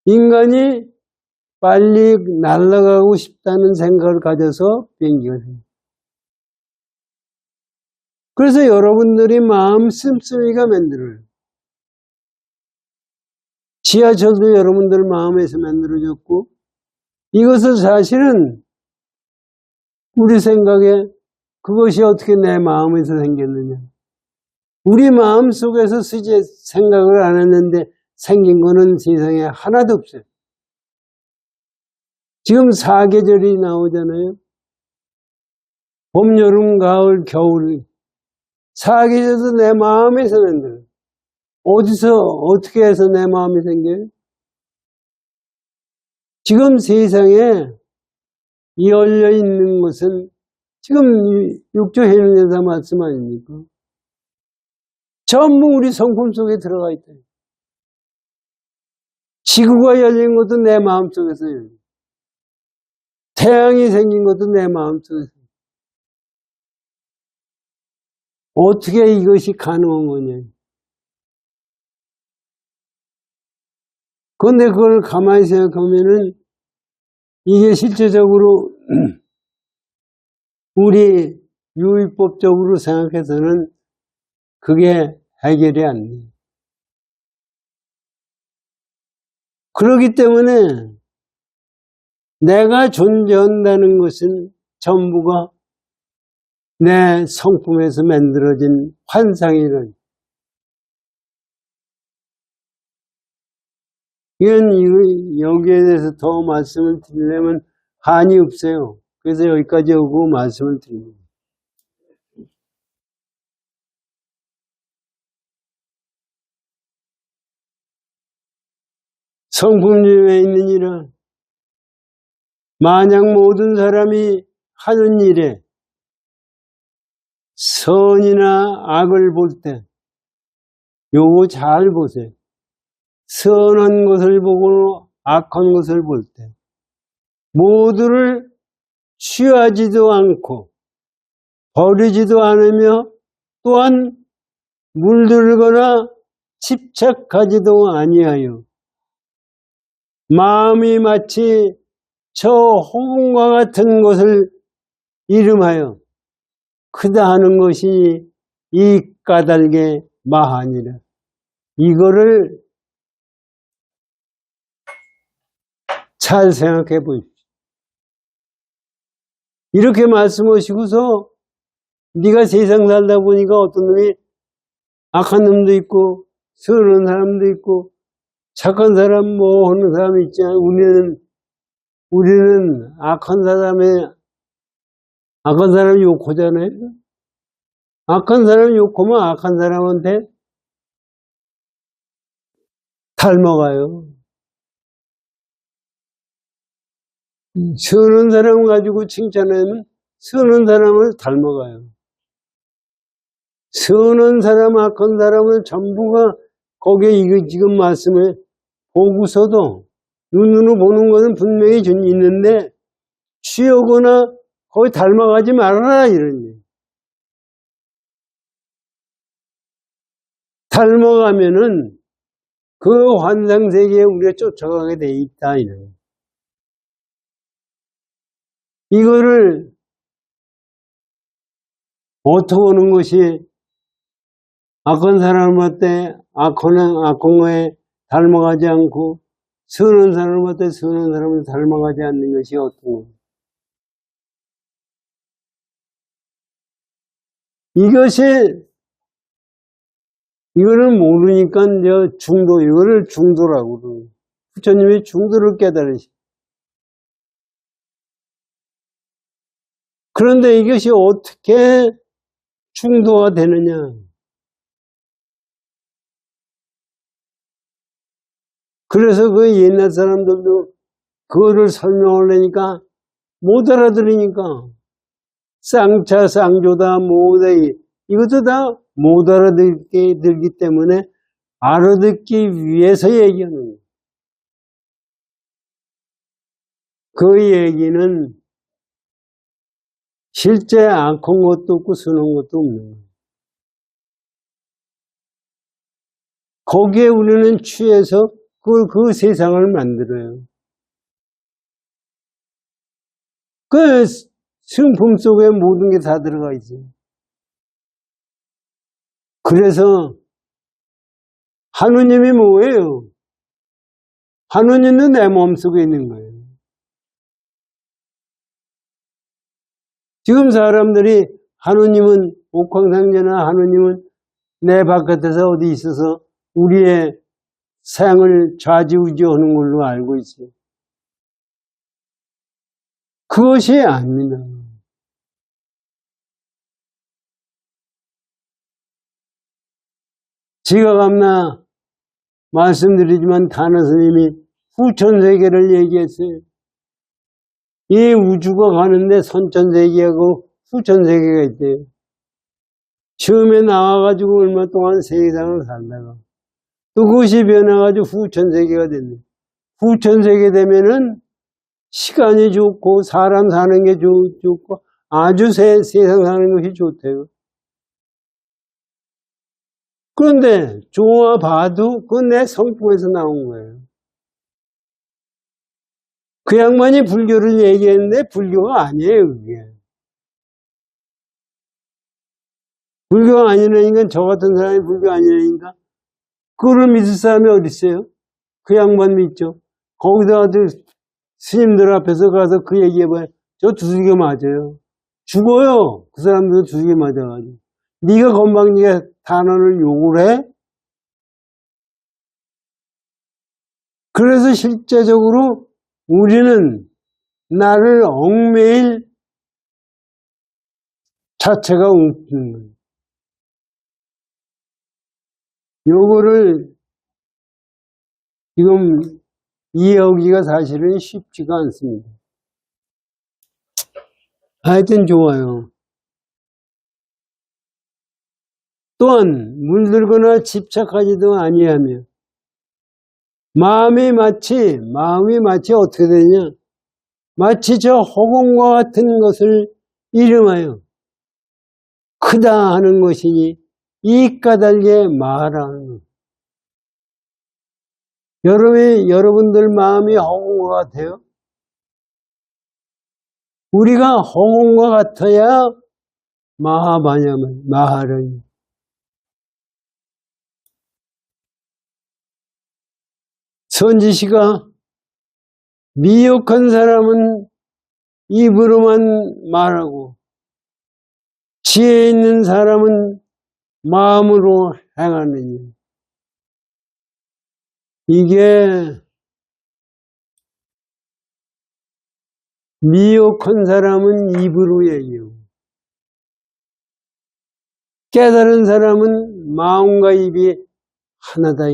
인간이 빨리 날아가고 싶다는 생각을 가져서 비행기가 생겨요. 그래서 여러분들이 마음 씀씀이가 만들어요. 지하철도 여러분들 마음에서 만들어졌고 이것은 사실은 우리 생각에 그것이 어떻게 내 마음에서 생겼느냐. 우리 마음 속에서 생각을 안 했는데 생긴 거는 세상에 하나도 없어요. 지금 4계절이 나오잖아요. 봄, 여름, 가을, 겨울. 4계절도 내 마음에서 만들어요. 어디서 어떻게 해서 내 마음이 생겨요? 지금 세상에 열려 있는 것은 지금 육조해명에서 말씀 아닙니까? 전부 우리 성품 속에 들어가 있다. 지구가 열린 것도 내 마음 속에서 열려. 태양이 생긴 것도 내 마음 속에서. 어떻게 이것이 가능한 거냐? 그런데 그걸 가만히 생각하면은 이게 실제적으로 우리 유의법적으로 생각해서는 그게 해결이 안 돼요. 그렇기 때문에 내가 존재한다는 것은 전부가 내 성품에서 만들어진 환상이라는. 이건 여기에 대해서 더 말씀을 드리려면 한이 없어요. 그래서 여기까지 오고 말씀을 드립니다. 성품 중에 있느니라. 만약 모든 사람이 하는 일에 선이나 악을 볼 때, 요거 잘 보세요. 선한 것을 보고 악한 것을 볼 때, 모두를 취하지도 않고 버리지도 않으며 또한 물들거나 집착하지도 아니하여 마음이 마치 저 호금과 같은 것을 이름하여 크다 하는 것이 이 까닭에 마하니라. 이거를 잘 생각해 보십시오. 이렇게 말씀하시고서 네가 세상 살다 보니까 어떤 놈이 악한 놈도 있고 선한 사람도 있고 착한 사람 뭐 하는 사람이 있잖아. 우리는 악한 사람 욕하잖아요. 악한 사람 욕하면 악한 사람한테 닮아가요. 선한 사람 가지고 칭찬하면 선한 사람을 닮아가요. 선한 사람, 악한 사람은 전부가 거기에 이거 지금 말씀을 보고서도 눈으로 보는 것은 분명히 있는데 취하거나 거기 닮아가지 말아라 이런 얘기. 닮아가면은 그 환상세계에 우리가 쫓아가게 돼 있다 이런 얘기. 이거를 어떻게 하는 것이 악한 사람한테 악한 거에 닮아가지 않고 선한 사람한테 선한 사람을 닮아가지 않는 것이 어떤 거? 이거를 모르니까 이거를 중도라고 그러고 부처님이 중도를 깨달으시. 그런데 이것이 어떻게 중도가 되느냐? 그래서 그 옛날 사람들도 그거를 설명하려니까 못 알아들으니까 쌍차, 쌍조다, 모다 이것도 다 못 알아들기 때문에 알아듣기 위해서 얘기하는 거예요. 그 얘기는 실제 악한 것도 없고 선한 것도 없는 거예요. 거기에 우리는 취해서 그 세상을 만들어요. 그 성품 속에 모든 게 다 들어가 있어요. 그래서 하느님이 뭐예요? 하느님도 내 몸속에 있는 거예요. 지금 사람들이 하느님은 옥황상제나 하느님은 내 바깥에서 어디 있어서 우리의 생을 좌지우지하는 걸로 알고 있어요. 그것이 아닙니다. 제가 감나 말씀드리지만 다나 스님이 후천세계를 얘기했어요. 이 우주가 가는데 선천세계하고 후천세계가 있대요. 처음에 나와가지고 얼마 동안 세상을 살다가 또 그것이 변해가지고 후천세계가 됐네. 후천세계 되면은 시간이 좋고 사람 사는 게 좋고 아주 세상 사는 것이 좋대요. 그런데 좋아 봐도 그건 내 성품에서 나온 거예요. 그 양반이 불교를 얘기했는데 불교가 아니에요, 그게. 불교가 아니라니까 저 같은 사람이 불교 아니라니까 그거를 믿을 사람이 어디 있어요? 그 양반 믿죠. 거기다 스님들 앞에서 가서 그 얘기해봐요. 저 두들겨 맞아요. 죽어요. 그 사람들도 두들겨 맞아가지고. 네가 건방지게 단어를 욕을 해? 그래서 실제적으로 우리는 나를 얽매일 자체가 웃기는 거예요. 요거를 지금 이해하기가 사실은 쉽지가 않습니다. 하여튼 좋아요. 또한 물들거나 집착하지도 아니하며 마음이 마치 어떻게 되냐? 마치 저 허공과 같은 것을 이름하여 크다 하는 것이니 이 까닭에 말하는 것. 여러분들 마음이 허공인 것 같아요? 우리가 허공인 것 같아야 마하를. 선지시가 미혹한 사람은 입으로만 말하고 지혜 있는 사람은 마음으로 행하느니. 이게 미혹한 사람은 입으로 얘기하고 깨달은 사람은 마음과 입이 하나다.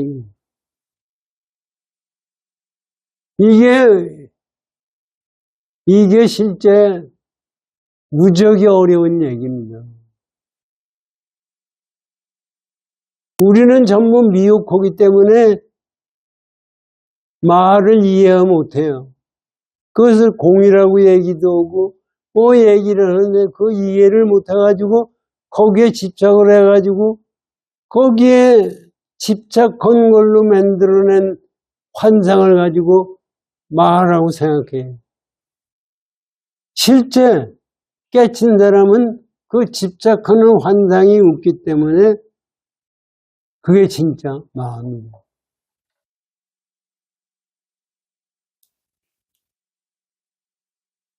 이게 실제 무지하게 어려운 얘기입니다. 우리는 전부 미혹하기 때문에 말을 이해 못해요. 그것을 공이라고 얘기도 하고 얘기를 하는데 그 이해를 못해가지고 거기에 집착을 해가지고 거기에 집착한 걸로 만들어낸 환상을 가지고 말하라고 생각해요. 실제 깨친 사람은 그 집착하는 환상이 없기 때문에 그게 진짜 마음입니다.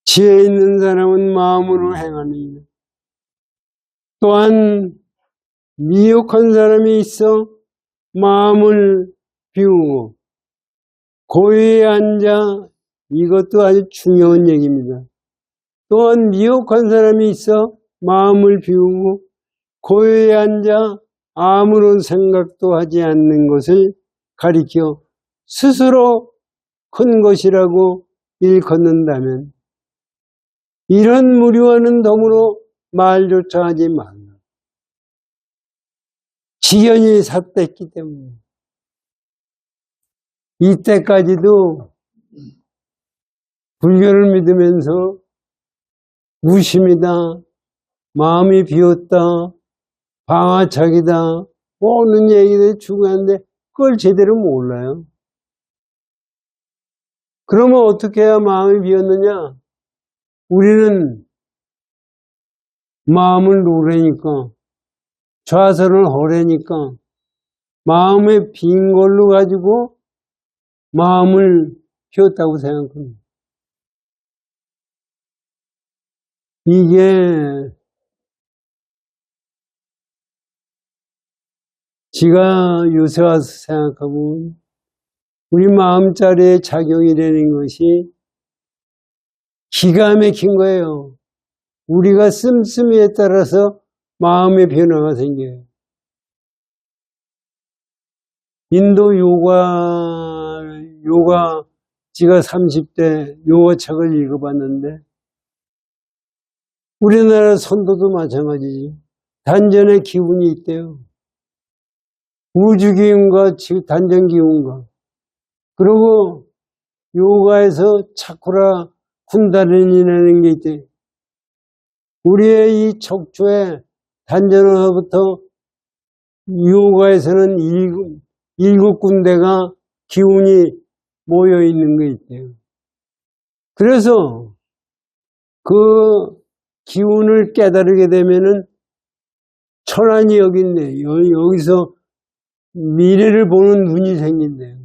지혜 있는 사람은 마음으로 행하느니라. 또한 미혹한 사람이 있어 마음을 비우고 고요에 앉아, 이것도 아주 중요한 얘기입니다. 또한 미혹한 사람이 있어 마음을 비우고 고요에 앉아 아무런 생각도 하지 않는 것을 가리켜 스스로 큰 것이라고 일컫는다면 이런 무료와는 더불어 말조차 하지 말라. 지연이 삿됐기 때문에 이때까지도 불교를 믿으면서 무심이다, 마음이 비었다, 방화착이다, 모든 얘기들이 추구하는데 그걸 제대로 몰라요. 그러면 어떻게 해야 마음이 비었느냐? 우리는 마음을 놓으려니까, 좌선을 하려니까 마음에 빈 걸로 가지고 마음을 비웠다고 생각합니다. 이게 제가 요새 와서 생각하고 우리 마음자리에 작용이 되는 것이 기가 막힌 거예요. 우리가 씀씀이에 따라서 마음의 변화가 생겨요. 인도 요가 제가 30대 요가 책을 읽어봤는데 우리나라 선도도 마찬가지지. 단전의 기운이 있대요. 우주 기운과 단전 기운과. 그리고 요가에서 차크라 군다리니라는 게 있대. 우리의 이 척추에 단전으로부터 요가에서는 일곱 군데가 기운이 모여 있는 게 있대요. 그래서 그 기운을 깨달게 되면은 천안이 여기 있네. 여기서 미래를 보는 눈이 생긴대요.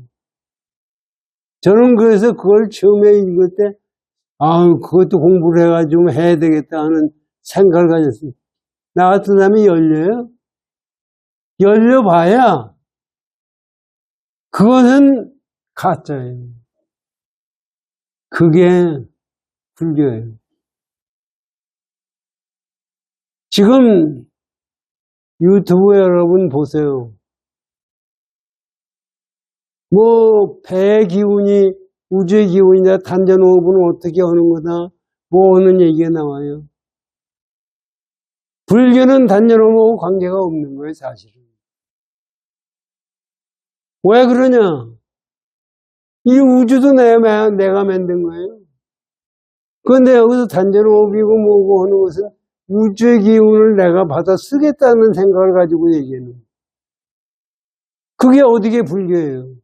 저는 그래서 그걸 처음에 읽을 때, 그것도 공부를 해가지고 해야 되겠다 하는 생각을 가졌어요. 나 같은 사람이 열려요? 열려봐야 그것은 가짜예요. 그게 불교예요. 지금 유튜브 여러분 보세요. 배의 기운이 우주의 기운이다, 단전호흡은 어떻게 하는 거다, 하는 얘기가 나와요. 불교는 단전호흡하고 관계가 없는 거예요, 사실은. 왜 그러냐? 이 우주도 내가 만든 거예요. 그런데 여기서 단전호흡이고 뭐고 하는 것은 우주의 기운을 내가 받아 쓰겠다는 생각을 가지고 얘기하는 거예요. 그게 어디게 불교예요?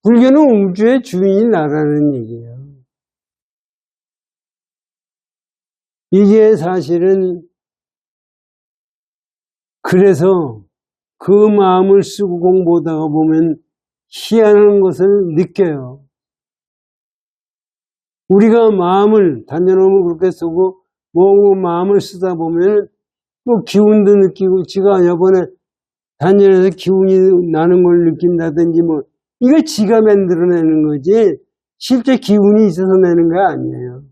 불교는 우주의 주인이 나라는 얘기예요. 이게 사실은 그래서 그 마음을 쓰고 공부하다가 보면 희한한 것을 느껴요. 우리가 마음을 단연함을 그렇게 쓰고 뭐 마음을 쓰다 보면 뭐 기운도 느끼고 지가 이번에 단연해서 기운이 나는 걸 느낀다든지 뭐 이거 지가 만들어내는 거지 실제 기운이 있어서 내는 거 아니에요.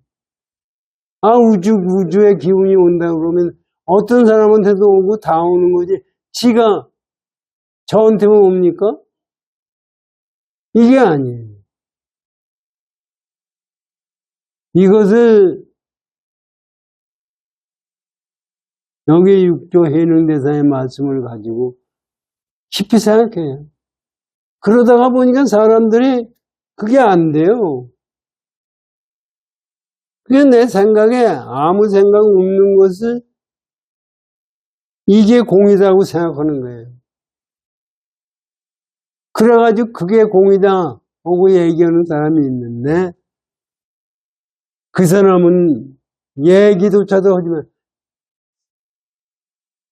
아 우주에 기운이 온다 그러면 어떤 사람한테도 오고 다 오는 거지 지가 저한테만 옵니까? 이게 아니에요. 이것을 여기 6조 해능대사의 말씀을 가지고 깊이 생각해요. 그러다가 보니까 사람들이 그게 안 돼요. 그게 내 생각에 아무 생각 없는 것을 이게 공이라고 생각하는 거예요. 그래가지고 그게 공이다 하고 얘기하는 사람이 있는데 그 사람은 얘기조차도 하지만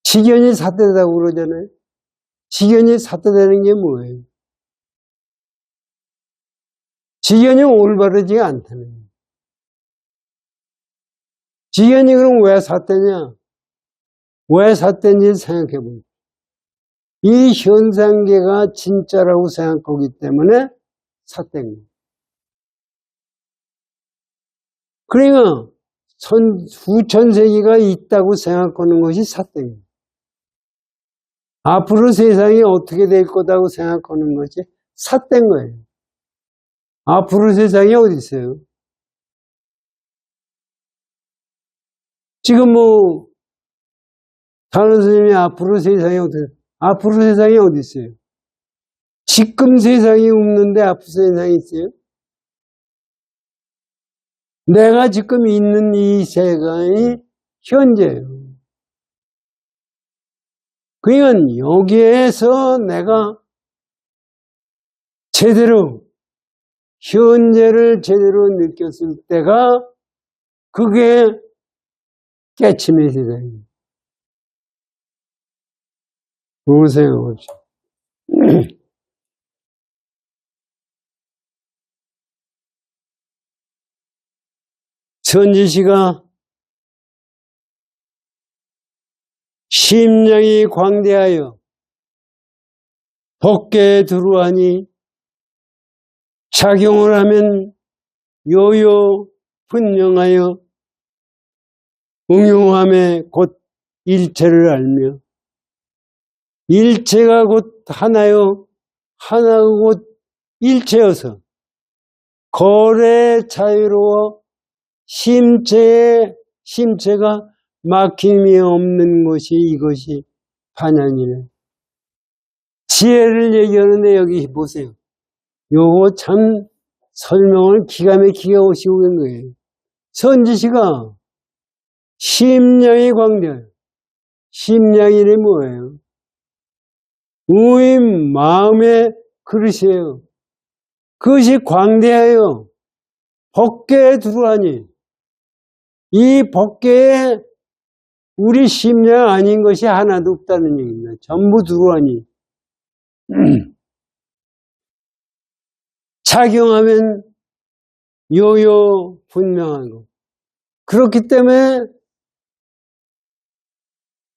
직연이 삿대다고 그러잖아요. 직연이 삿대되는 게 뭐예요? 직연이 올바르지 않다는 거예요. 직연이 그럼 왜 삿대냐? 왜 삿대인지 생각해 봅니다. 이 현상계가 진짜라고 생각하기 때문에 삿대인 거예요. 그러니까 후천세기가 있다고 생각하는 것이 삿대인 거예요. 앞으로 세상이 어떻게 될 거다고 생각하는 것이 삿대인 거예요. 앞으로 세상이 어디 있어요? 지금 뭐 다른 스님이 앞으로 세상이 어디 있어요? 지금 세상이 없는데 앞으로 세상이 있어요? 내가 지금 있는 이 세상이 현재예요. 그러니까 여기에서 내가 제대로 현재를 제대로 느꼈을 때가 그게 깨침의 세상이에요. 보세요. 선지시가 심령이 광대하여 법계에 들어하니 작용을 하면 요요 분명하여 응용함에 곧 일체를 알며 일체가 곧 하나요 하나가 곧 일체여서 거래 자유로워 심체가 막힘이 없는 것이 이것이 반향이네. 지혜를 얘기하는데 여기 보세요. 요거 참 설명을 기가 막히게 오시고 있는 거예요. 선지시가 심량이 광대해요. 심량이란 뭐예요? 우리 마음의 그릇이에요. 그것이 광대하여 법계에 들어가니 이 법계에 우리 심량 아닌 것이 하나도 없다는 얘기입니다. 전부 들어가니 작용하면 요요 분명한 거. 그렇기 때문에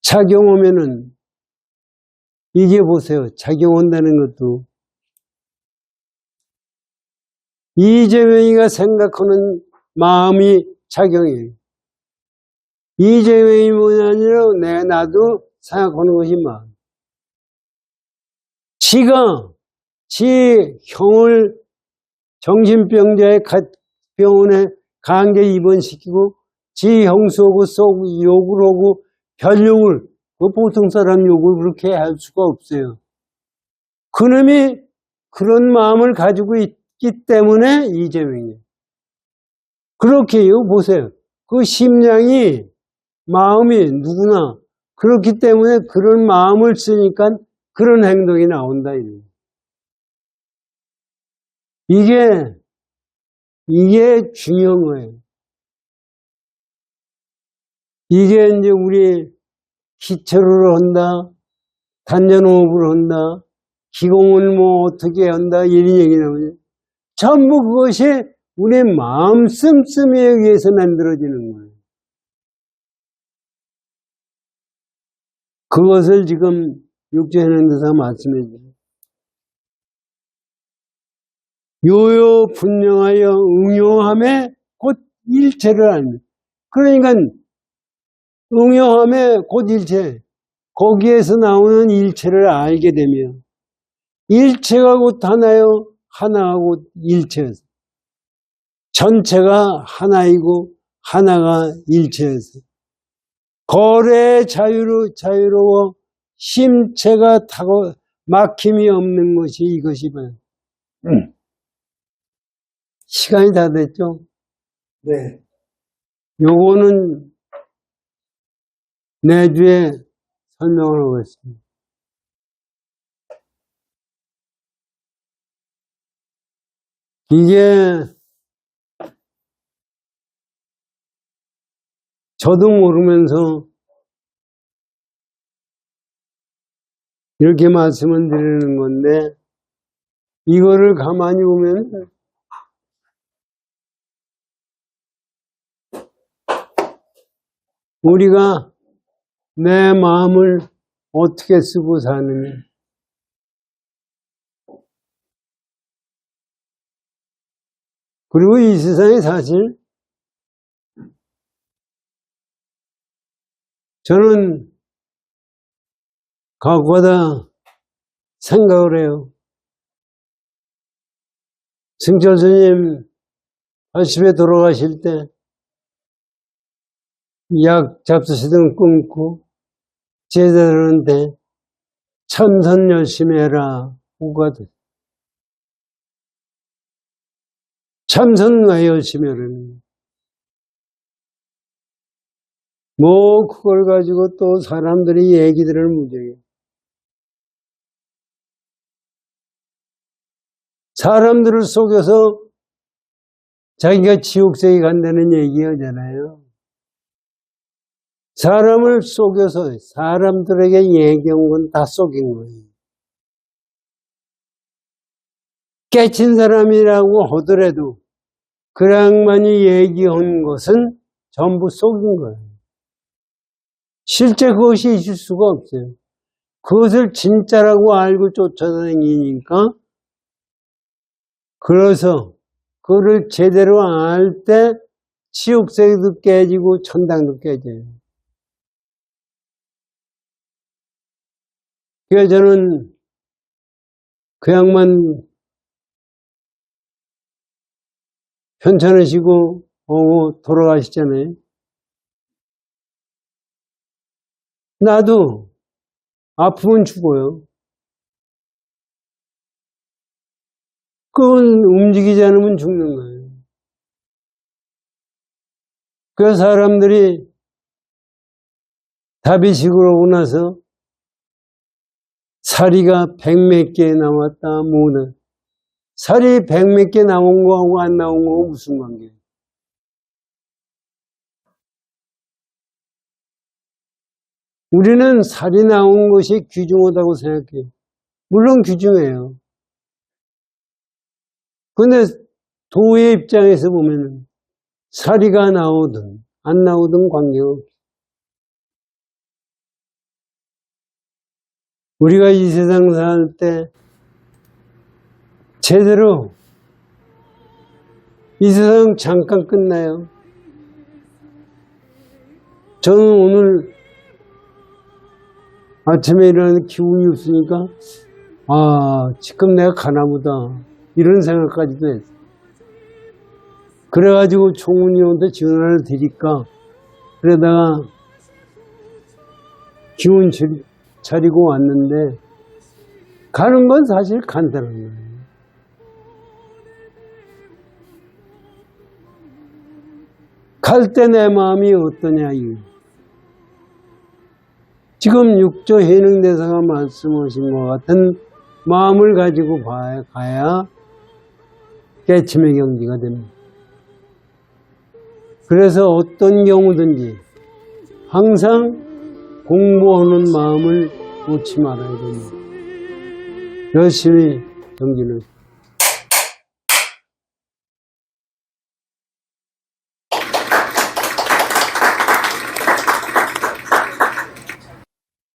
작용하면은 이게 보세요. 작용한다는 것도 이재명이가 생각하는 마음이 작용이에요. 이재명이 뭐냐면 나도 생각하는 것이 마음. 지가 지 형을 정신병자의 병원에 강제 입원시키고 지 형수하고 속 욕을 하고 별욕을 그 보통 사람 욕을 그렇게 할 수가 없어요. 그놈이 그런 마음을 가지고 있기 때문에 이재명이에요. 그렇게요. 보세요. 그 심량이 마음이 누구나 그렇기 때문에 그런 마음을 쓰니까 그런 행동이 나온다. 이게 중요한 거예요. 이게 이제 우리 기철을 한다, 단전호흡을 한다, 기공을 뭐 어떻게 한다, 이런 얘기 나오죠. 전부 그것이 우리 마음 씀씀이에 의해서 만들어지는 거예요. 그것을 지금 육조해낸데서 말씀해 주세요. 요요 분명하여 응용함에 곧 일체를 알면. 그러니까 응용함에 곧 일체. 거기에서 나오는 일체를 알게 되면 일체가 곧 하나요. 하나가 곧 일체여서. 전체가 하나이고 하나가 일체여서. 거래에 자유로워 심체가 타고 막힘이 없는 것이 이것이 뭐예요. 시간이 다 됐죠? 네. 요거는 내주에 설명을 하겠습니다. 이게 저도 모르면서 이렇게 말씀을 드리는 건데 이거를 가만히 보면 우리가 내 마음을 어떻게 쓰고 사느냐. 그리고 이 세상에 사실 저는 가끔가다 생각을 해요. 승철 스님 80에 돌아가실 때 약 잡수시던 끊고 제자들한테 참선 열심히 해라 호가 돼. 참선 왜 열심히 하라는 뭐 그걸 가지고 또 사람들이 얘기들을 무지해. 사람들을 속여서 자기가 지옥세에 간다는 얘기 하잖아요. 사람을 속여서 사람들에게 얘기한 건 다 속인 거예요. 깨친 사람이라고 하더라도 그 양반이 얘기한 것은 전부 속인 거예요. 실제 그것이 있을 수가 없어요. 그것을 진짜라고 알고 쫓아다니니까 그래서 그거를 제대로 알 때 지옥세계도 깨지고 천당도 깨져요. 그래서 저는 그 양반 편찮으시고 돌아가시잖아요. 나도 아프면 죽어요. 그건 움직이지 않으면 죽는 거예요. 그래서 사람들이 다비식으로 오고 나서 사리가 100몇 개 나왔다 뭐는 살이 100몇 개 나온 거하고 안 나온 거하고 무슨 관계예요? 우리는 살이 나온 것이 귀중하다고 생각해요. 물론 귀중해요. 근데 도의 입장에서 보면 사리가 나오든 안 나오든 관계없어요. 우리가 이 세상 살 때 제대로 이 세상 잠깐 끝나요. 저는 오늘 아침에 일어나는 기운이 없으니까 지금 내가 가나보다 이런 생각까지도 했어요. 그래가지고 총무님한테 전화를 드릴까 그러다가 기운 차리고 왔는데 가는 건 사실 간단한 거예요. 갈 때 내 마음이 어떠냐 이거. 지금 육조 해능대사가 말씀하신 것 같은 마음을 가지고 가야 깨침의 경지가 됩니다. 그래서 어떤 경우든지 항상 공부하는 마음을 놓지 말아야 됩니다. 열심히 경진을